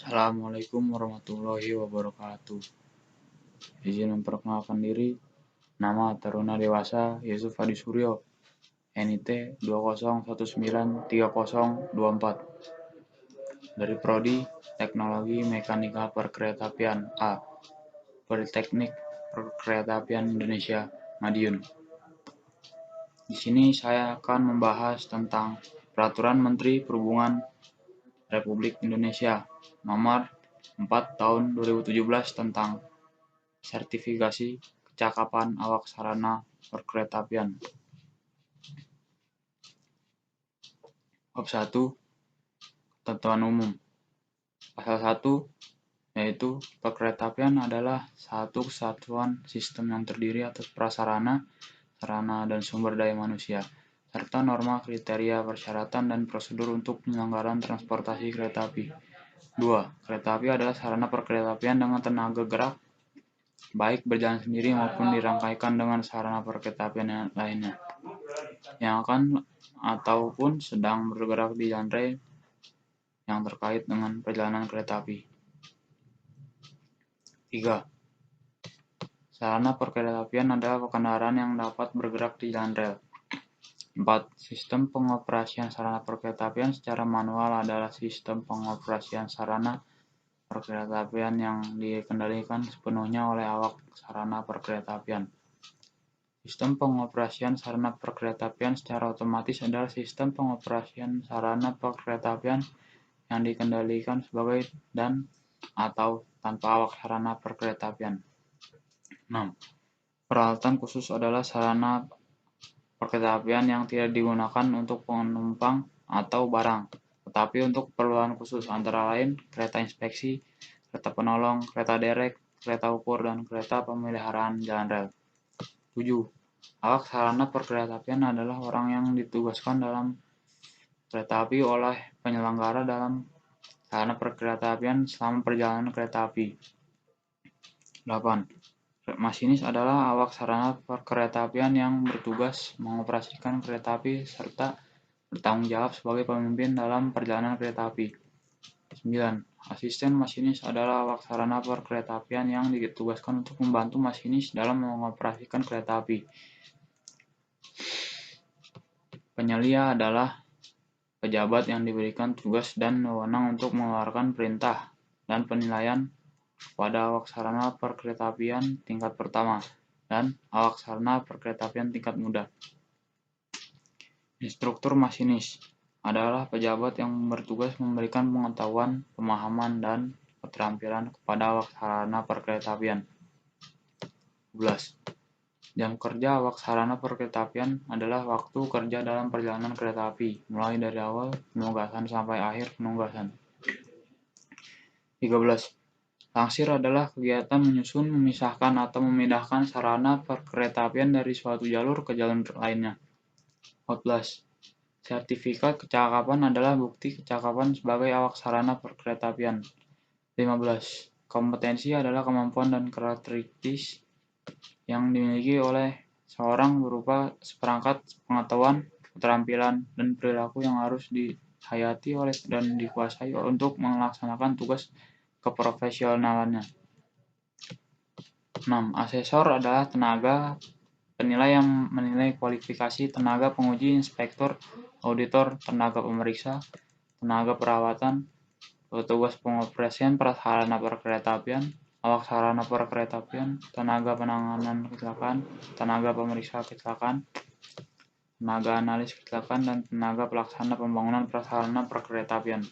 Assalamualaikum warahmatullahi wabarakatuh. Izin memperkenalkan diri, nama Taruna Dewasa Yusuf Hadi Suryo, NIT 20193024, dari Prodi Teknologi Mekanika Perkeretaapian A, Politeknik Perkeretaapian Indonesia, Madiun. Di sini saya akan membahas tentang Peraturan Menteri Perhubungan Republik Indonesia Nomor 4 Tahun 2017 tentang sertifikasi kecakapan awak sarana perkeretaapian. Bab 1. Ketentuan umum. Pasal 1, yaitu perkeretaapian adalah satu kesatuan sistem yang terdiri atas prasarana, sarana, dan sumber daya manusia, serta norma, kriteria, persyaratan, dan prosedur untuk penyelenggaraan transportasi kereta api. 2. Kereta api adalah sarana perkeretaapian dengan tenaga gerak, baik berjalan sendiri maupun dirangkaikan dengan sarana perkeretaapian lainnya, yang akan ataupun sedang bergerak di jalan rel yang terkait dengan perjalanan kereta api. 3. Sarana perkeretaapian adalah kendaraan yang dapat bergerak di jalan rel. 4. Sistem pengoperasian sarana perkeretaapian secara manual adalah sistem pengoperasian sarana perkeretaapian yang dikendalikan sepenuhnya oleh awak sarana perkeretaapian. Sistem pengoperasian sarana perkeretaapian secara otomatis adalah sistem pengoperasian sarana perkeretaapian yang dikendalikan sebagai dan atau tanpa awak sarana perkeretaapian. 6. Peralatan khusus adalah sarana perkeretaapian yang tidak digunakan untuk penumpang atau barang, tetapi untuk keperluan khusus, antara lain kereta inspeksi, kereta penolong, kereta derek, kereta ukur, dan kereta pemeliharaan jalan rel. 7. Awak sarana perkeretaapian adalah orang yang ditugaskan dalam kereta api oleh penyelenggara dalam sarana perkeretaapian selama perjalanan kereta api. 8. Masinis adalah awak sarana perkeretaapian yang bertugas mengoperasikan kereta api serta bertanggung jawab sebagai pemimpin dalam perjalanan kereta api. 9. Asisten masinis adalah awak sarana perkeretaapian yang ditugaskan untuk membantu masinis dalam mengoperasikan kereta api. Penyelia adalah pejabat yang diberikan tugas dan wewenang untuk mengeluarkan perintah dan penilaian pada awak sarana perkeretaapian tingkat pertama dan awak sarana perkeretaapian tingkat muda. Instruktur masinis adalah pejabat yang bertugas memberikan pengetahuan, pemahaman, dan keterampilan kepada awak sarana perkeretaapian. 12. Jam kerja awak sarana perkeretaapian adalah waktu kerja dalam perjalanan kereta api, mulai dari awal penugasan sampai akhir penugasan. 13. Langsir adalah kegiatan menyusun, memisahkan, atau memindahkan sarana perkeretaapian dari suatu jalur ke jalur lainnya. 14. Sertifikat kecakapan adalah bukti kecakapan sebagai awak sarana perkeretaapian. 15. Kompetensi adalah kemampuan dan karakteristik yang dimiliki oleh seorang berupa seperangkat pengetahuan, keterampilan, dan perilaku yang harus dihayati oleh dan dikuasai untuk melaksanakan tugas keprofesionalannya. 6. Asesor adalah tenaga penilai yang menilai kualifikasi tenaga penguji, inspektur, auditor, tenaga pemeriksa, tenaga perawatan, petugas pengoperasian prasarana perkeretaapian, awak sarana perkeretaapian, tenaga penanganan kecelakaan, tenaga pemeriksa kecelakaan, tenaga analis kecelakaan, dan tenaga pelaksana pembangunan prasarana perkeretaapian.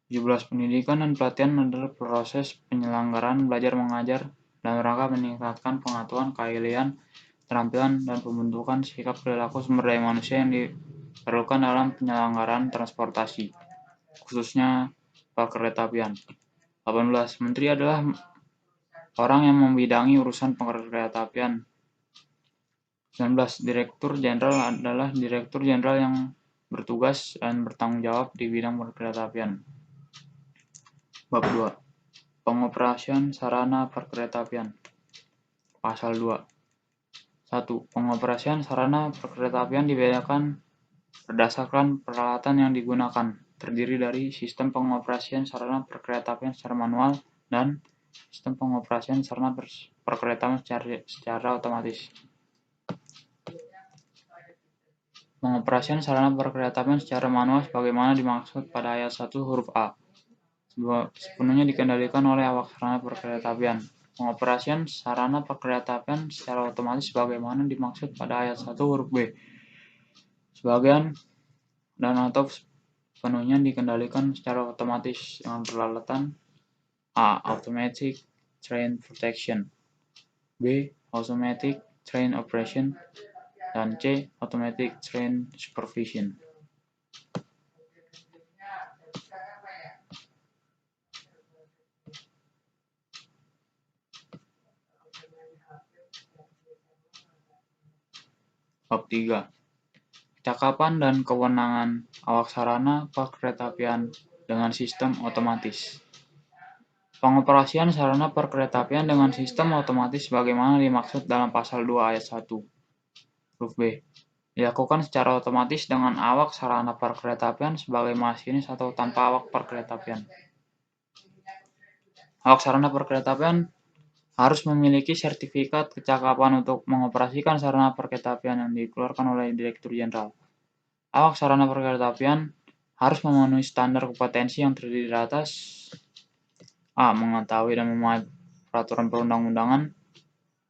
17. Pendidikan dan pelatihan adalah proses penyelenggaraan belajar mengajar dalam rangka meningkatkan pengetahuan, keahlian, keterampilan, dan pembentukan sikap perilaku sumber daya manusia yang diperlukan dalam penyelenggaraan transportasi, khususnya perkeretaapian. 18. Menteri adalah orang yang membidangi urusan perkeretaapian. 19. Direktur Jenderal adalah Direktur Jenderal yang bertugas dan bertanggung jawab di bidang perkeretaapian. Bab 2. Pengoperasian sarana perkeretaapian. Pasal 2. 1. Pengoperasian sarana perkeretaapian dibedakan berdasarkan peralatan yang digunakan. terdiri dari sistem pengoperasian sarana perkeretaapian secara manual dan sistem pengoperasian sarana perkeretaapian secara otomatis. Pengoperasian sarana perkeretaapian secara manual sebagaimana dimaksud pada ayat 1 huruf A. Sepenuhnya dikendalikan oleh awak sarana perkeretaapian. Pengoperasian sarana perkeretaapian secara otomatis sebagaimana dimaksud pada ayat 1 huruf B. Sebagian dan atau sepenuhnya dikendalikan secara otomatis dengan peralatan A. Automatic Train Protection, B. Automatic Train Operation, dan C. Automatic Train Supervision. Bab 3. Kecakapan dan kewenangan awak sarana perkeretaapian dengan sistem otomatis. Pengoperasian sarana perkeretaapian dengan sistem otomatis sebagaimana dimaksud dalam pasal 2 ayat 1 huruf B dilakukan secara otomatis dengan awak sarana perkeretaapian sebagai masinis atau tanpa awak perkeretaapian. Awak sarana perkeretaapian harus memiliki sertifikat kecakapan untuk mengoperasikan sarana perkeretaapian yang dikeluarkan oleh Direktur Jenderal. Awak sarana perkeretaapian harus memenuhi standar kompetensi yang terdiri dari atas A. Mengetahui dan memahami peraturan perundang-undangan,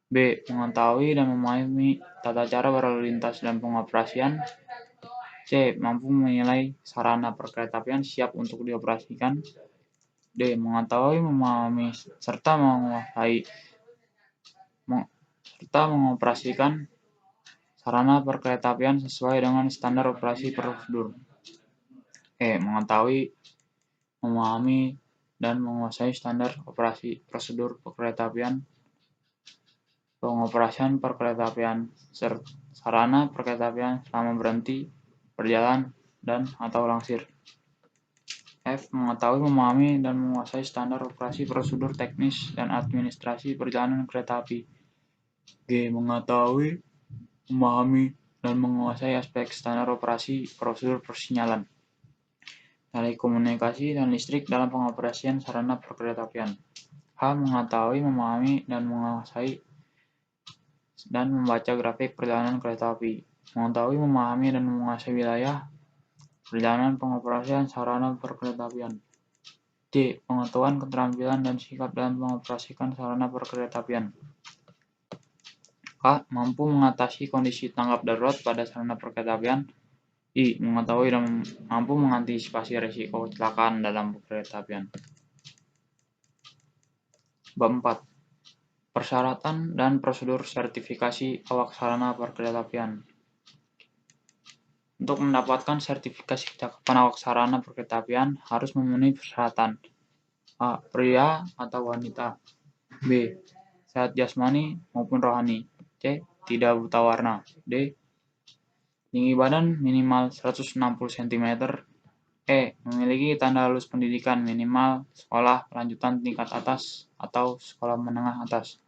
B. Mengetahui dan memahami tata cara berlalu lintas dan pengoperasian, C. Mampu menilai sarana perkeretaapian siap untuk dioperasikan, D. Mengetahui, memahami, serta mengoperasikan sarana perkeretaapian sesuai dengan standar operasi prosedur. E. Mengetahui, memahami, dan menguasai standar operasi prosedur perkeretaapian, pengoperasian perkeretaapian, sarana perkeretaapian selama berhenti, berjalan, dan atau langsir. F. Mengetahui, memahami, dan menguasai standar operasi prosedur teknis dan administrasi perjalanan kereta api. G. Mengetahui, memahami, dan menguasai aspek standar operasi prosedur persinyalan, telekomunikasi, dan listrik dalam pengoperasian sarana perkeretaapian. H. Mengetahui, memahami, dan menguasai dan membaca grafik perjalanan kereta api. Mengetahui, memahami, dan menguasai wilayah perjalanan pengoperasian sarana perkeretaapian. D. Pengetahuan, keterampilan, dan sikap dalam mengoperasikan sarana perkeretaapian. K. Mampu mengatasi kondisi tanggap darurat pada sarana perkeretaapian. I. Mengetahui dan mampu mengantisipasi risiko kecelakaan dalam perkeretaapian. Bab 4. Persyaratan dan prosedur sertifikasi awak sarana perkeretaapian. Untuk mendapatkan sertifikasi kecakapan awak sarana perkeretaapian harus memenuhi persyaratan. A. Pria atau wanita. B. Sehat jasmani maupun rohani. C. Tidak buta warna. D. Tinggi badan minimal 160 cm. E. Memiliki tanda lulus pendidikan minimal sekolah lanjutan tingkat atas atau sekolah menengah atas.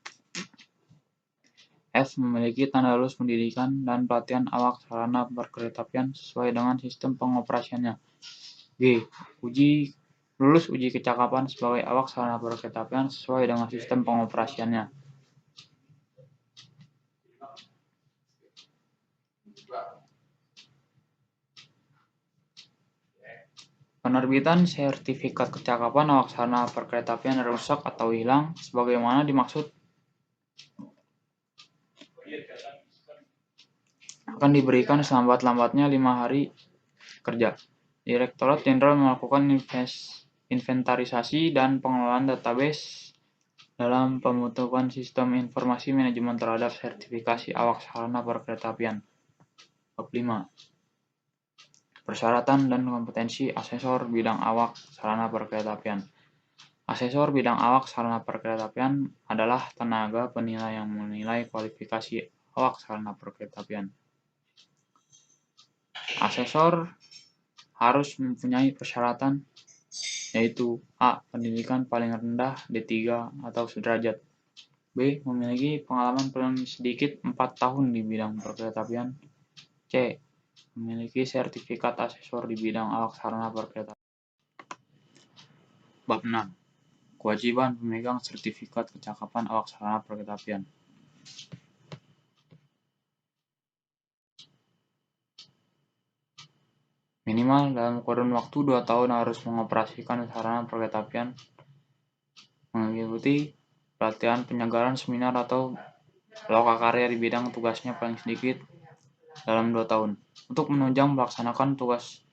F. Memiliki tanda lulus pendidikan dan pelatihan awak sarana perkeretaapian sesuai dengan sistem pengoperasiannya. G. Lulus uji kecakapan sebagai awak sarana perkeretaapian sesuai dengan sistem pengoperasiannya. Penerbitan sertifikat kecakapan awak sarana perkeretaapian rusak atau hilang sebagaimana dimaksud akan diberikan selambat-lambatnya 5 hari kerja. Direktorat Jenderal melakukan inventarisasi dan pengelolaan database dalam pembentukan sistem informasi manajemen terhadap sertifikasi awak sarana perkeretaapian. Bab 5. Persyaratan dan kompetensi asesor bidang awak sarana perkeretaapian. Asesor bidang awak sarana perkeretaapian adalah tenaga penilai yang menilai kualifikasi awak sarana perkeretaapian. Asesor harus mempunyai persyaratan yaitu A. Pendidikan paling rendah D3 atau sederajat. B. Memiliki pengalaman paling sedikit 4 tahun di bidang perkeretaapian. C. memiliki sertifikat asesor di bidang awak sarana perkereta apian. Bab 6. Kewajiban pemegang sertifikat kecakapan awak sarana perkereta apian. Minimal dalam kurun waktu 2 tahun harus mengoperasikan sarana perkereta apian, mengikuti pelatihan, penyegaran, seminar, atau lokakarya di bidang tugasnya paling sedikit dalam 2 tahun. Untuk menunjang pelaksanaan tugas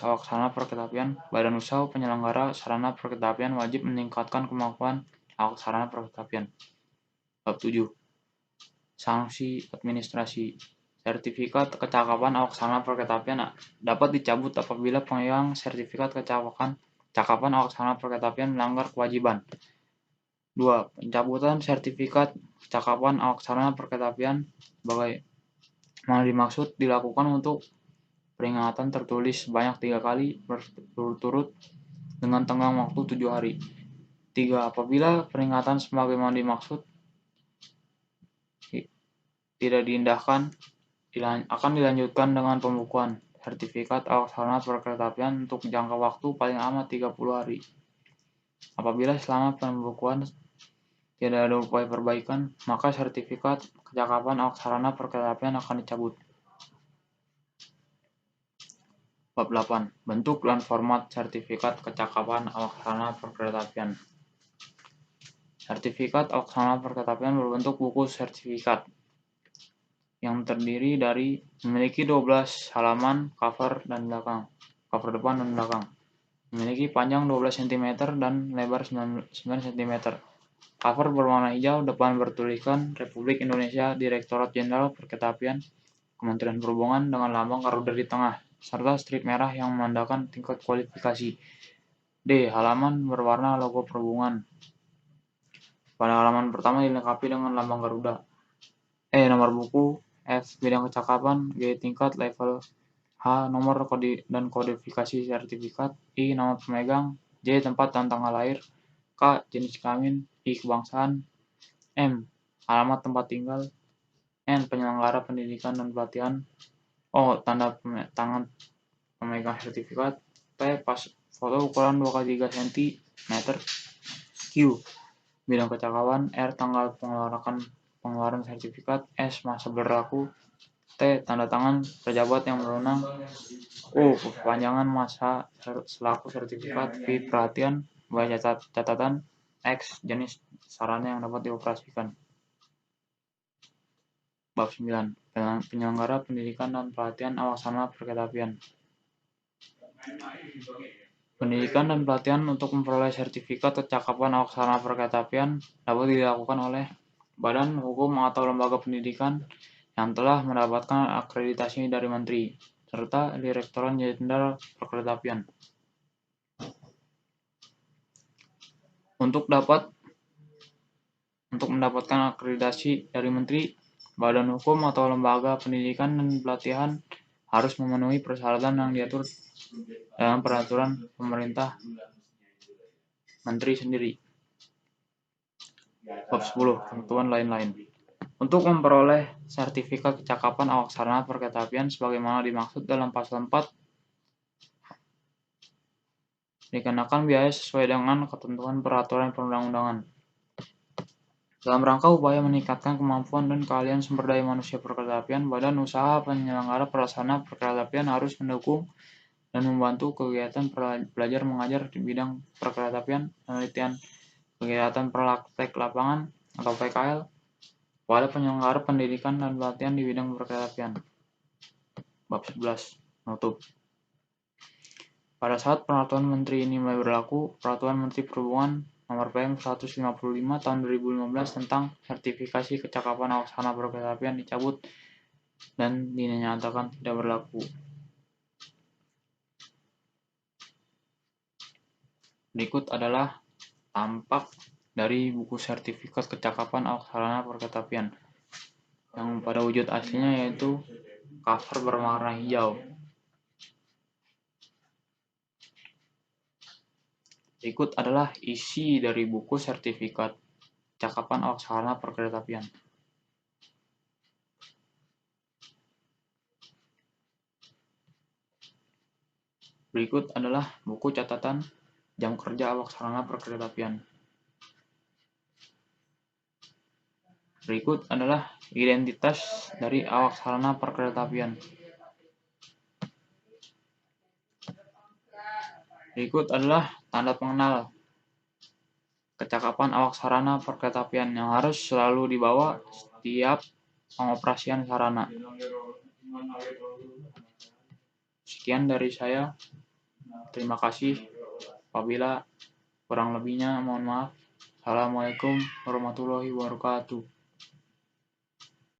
awak sarana perkereta apian, Badan Usaha Penyelenggara Sarana Perkereta Apian wajib meningkatkan kemampuan awak sarana perkereta apian. Bab 7. Sanksi administrasi. Sertifikat kecakapan awak sarana perkereta apian dapat dicabut apabila pemegang sertifikat kecakapan awak sarana perkereta apian melanggar kewajiban. 2. Pencabutan sertifikat kecakapan awak sarana perkereta apian bagaimana dimaksud dilakukan untuk peringatan tertulis sebanyak 3 kali berturut-turut dengan tenggang waktu 7 hari. 3. Apabila peringatan sebagaimana dimaksud tidak diindahkan, akan dilanjutkan dengan pembukuan sertifikat awak sarana perkereta apian untuk jangka waktu paling lama 30 hari. Apabila selama pembukuan tidak ada upaya perbaikan, maka sertifikat kecakapan awak sarana perkereta apian akan dicabut. Bab 8. Bentuk dan format sertifikat kecakapan awak sarana perkereta apian. Sertifikat awak sarana perkereta apian berbentuk buku sertifikat yang terdiri dari memiliki 12 halaman cover depan dan belakang. Memiliki panjang 12 cm dan lebar 9 cm. Cover berwarna hijau, depan bertuliskan Republik Indonesia, Direktorat Jenderal Perkereta Apian, Kementerian Perhubungan dengan lambang Garuda di tengah, serta strip merah yang menandakan tingkat kualifikasi. D. Halaman berwarna logo perhubungan. Pada halaman pertama dilengkapi dengan lambang Garuda. E. Nomor buku. F. Bidang kecakapan. G. Tingkat level. H. Nomor dan kodifikasi sertifikat. I. Nama pemegang. J. Tempat dan tanggal lahir. K. Jenis kelamin. I. Kebangsaan. M. Alamat tempat tinggal. N. Penyelenggara pendidikan dan pelatihan. O. Tanda tangan pemegang sertifikat. P. Foto ukuran 2x3 cm. Q. Bidang kecakapan. R. Tanggal pengeluaran sertifikat. S. Masa berlaku. T. Tanda tangan pejabat yang berwenang. U. Perpanjangan masa selaku sertifikat. V. Perhatian. Baca catatan. X. Jenis sarana yang dapat dioperasikan. Bab 9. Penyelenggara pendidikan dan pelatihan awak sarana perkereta apian. Pendidikan dan pelatihan untuk memperoleh sertifikat kecakapan awak sarana perkereta apian dapat dilakukan oleh badan hukum atau lembaga pendidikan yang telah mendapatkan akreditasi dari Menteri, serta Direktorat Jenderal Perkereta Apian. Untuk mendapatkan akreditasi dari Menteri, badan hukum atau lembaga pendidikan dan pelatihan harus memenuhi persyaratan yang diatur dalam peraturan pemerintah Menteri sendiri. Bab 10. Ketentuan lain-lain. Untuk memperoleh sertifikat kecakapan awak sarana perkereta apian sebagaimana dimaksud dalam pasal 4, dikenakan biaya sesuai dengan ketentuan peraturan perundang-undangan. Dalam rangka upaya meningkatkan kemampuan dan keahlian sumber daya manusia perkereta apian, Badan Usaha Penyelenggara Pelaksana Perkereta Apian harus mendukung dan membantu kegiatan belajar mengajar di bidang perkereta apian, penelitian, kegiatan praktek lapangan atau PKL pada penyelenggara pendidikan dan pelatihan di bidang perkereta apian. Bab 11. Penutup. Pada saat peraturan Menteri ini mulai berlaku, Peraturan Menteri Perhubungan Nomor PM 155 Tahun 2015 tentang sertifikasi kecakapan awak sarana perkereta apian dicabut dan dinyatakan tidak berlaku. Berikut adalah tampak dari buku sertifikat kecakapan awak sarana perkereta apian yang pada wujud aslinya yaitu cover berwarna hijau. Berikut adalah isi dari buku sertifikat kecakapan awak sarana perkereta apian. Berikut adalah buku catatan jam kerja awak sarana perkeretaapian. Berikut adalah identitas dari awak sarana perkeretaapian. Berikut adalah tanda pengenal kecakapan awak sarana perkeretaapian yang harus selalu dibawa setiap pengoperasian sarana. Sekian dari saya. Terima kasih. Apabila kurang lebihnya mohon maaf. Assalamualaikum warahmatullahi wabarakatuh.